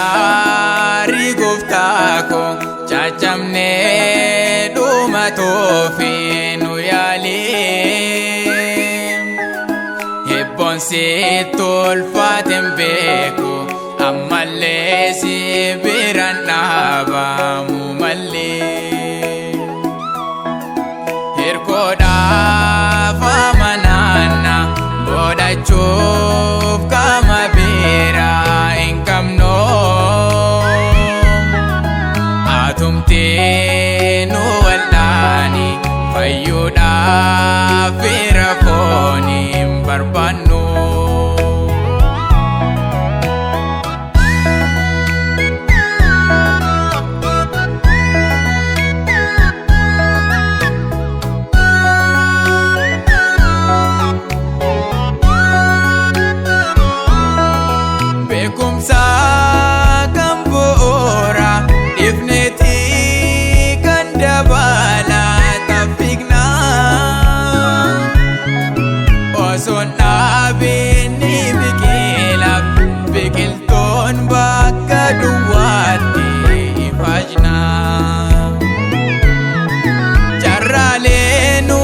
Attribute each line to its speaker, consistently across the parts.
Speaker 1: Gargaari gooftaa koo caccabnee dhumatoo fi nu yaalee hebboon sitti ulfaateen beeku ammallee si biraan dhaabamu mallee hirkoodhaaf amanaana godhachuuf qaama biraa hin qabnu atumtee nu wal'aani fayyuudhaaf fira foon hin barbaannu. Osoon dhaabinni biqilaaf biqiltoon bakka duwwaatti ifaajna carraalee nu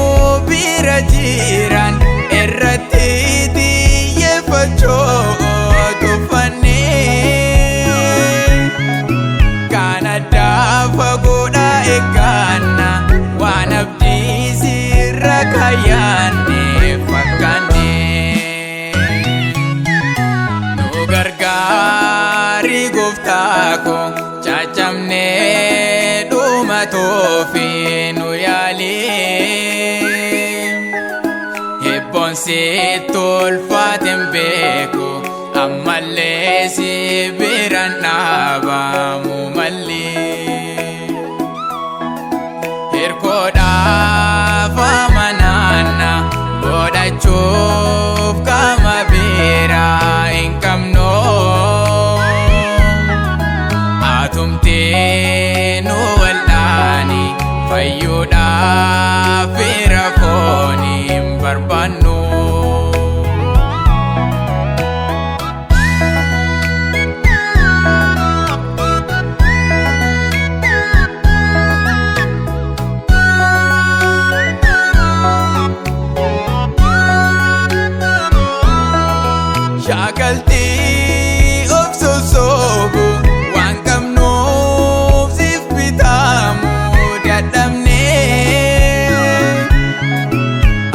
Speaker 1: bira jiran irratti xiyyeeffachuu tuffannee kan addaa fagoodha eegganna waan abdiisirra kaayyanne fakkaanne nu gargaari gooftaa koo caccabnee dhumatoo fi nu yaalee hebboon sitti ulfaateen beeku ammallee si biraan dhaabamu mallee hirkoodhaaf amanaana godhachuuf qaama biraa hin qabnu atumtee nu wal'aani fayyuudhaaf fira foon hin barbaannu. Shaakaltii of sossoobu waan qabnuuf siif bitamu dadhabnee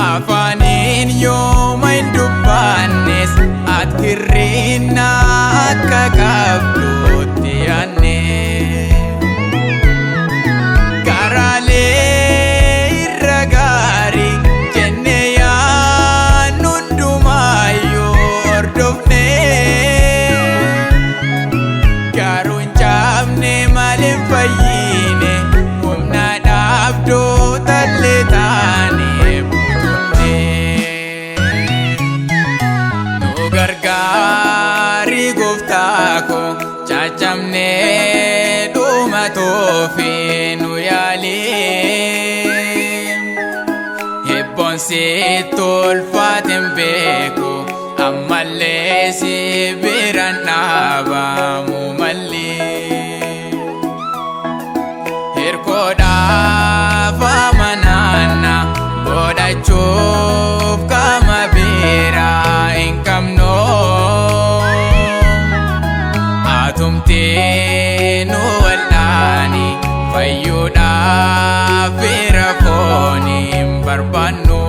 Speaker 1: afaaniin yooma hin dubbannes ati hir'ina akka qabduutti yaadnee garaalee irra gaarii jennee yaadnu hundumaayyuu garuu hin cabne malee fayyine humna dhaabdota illee taanee buutumne nu gargaari gooftaa koo caccabnee dhumatoo fi nu yaalee hebboon sitti ulfaateen beeku ammallee si biraan dhaabamu mallee hirkoodhaaf amanaana godhachuuf qaama biraa hin qabnu atumtee nu wal'aani fayyuudhaaf fira foon hin barbaannu.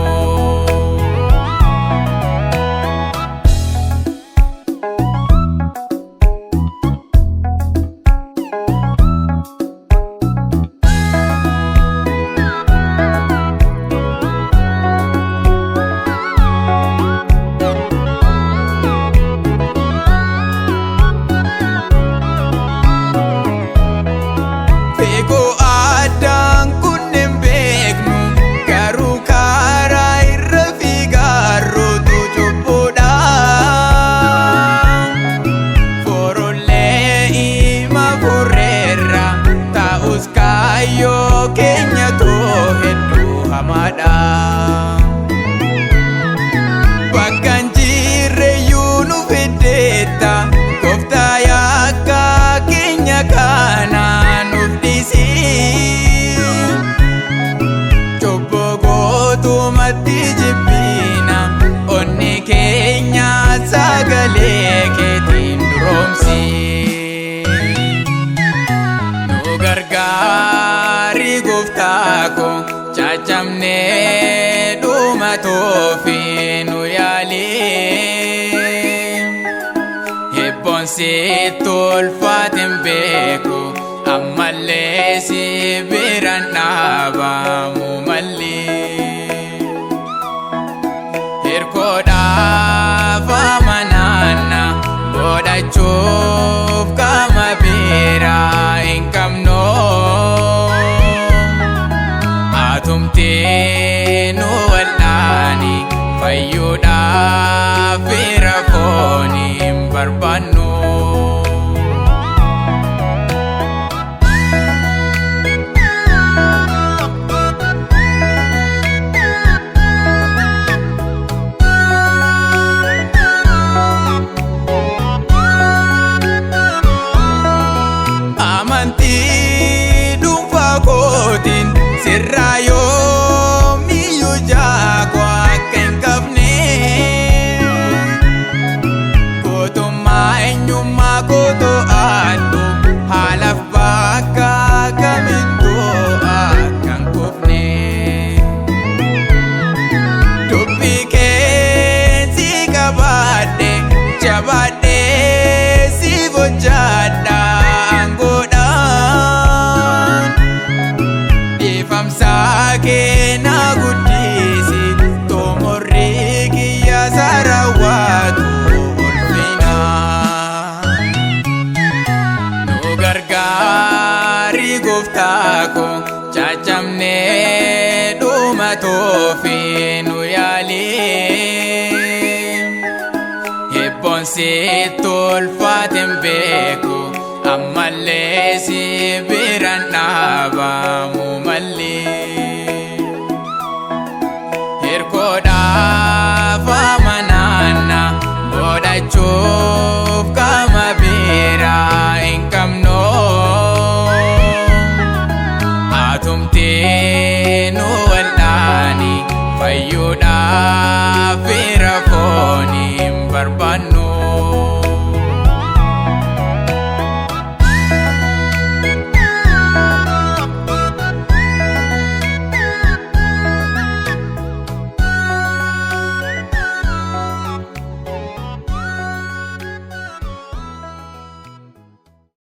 Speaker 1: gargaarii gooftaa koo caccabnee dhumatoofi nu yaalee hebboon sitti ulfaateen beeku ammallee si biraan dhaabamu mallee hirkoodhaaf amanaana godhachuuf qaama biraa hin qabnu atumtee nu wal'aani fayyuudhaaf fira foonii hin barbaannu. Amantii dhuunfaa kootiin sirraa yoomiyyuu jaakoo akka hin qabne gootummaa eenyummaa kootoo addu haalaaf bakka kamittuu akka hin kufne dubbii keensi qabaadhe jabaadhee siif hojjadha. Keena guddisi tomorri kiyya sarawwatu ulfina nu gargaarii gooftaa koo caccabnee dhumatoofi nu yaalee hebboon sitti ulfaateen beeku ammallee si biraan dhaabamu mallee hirkoodhaaf amanaana godhachuuf qaama biraa hin qabnu atumtee nu wal'aani fayyuudhaaf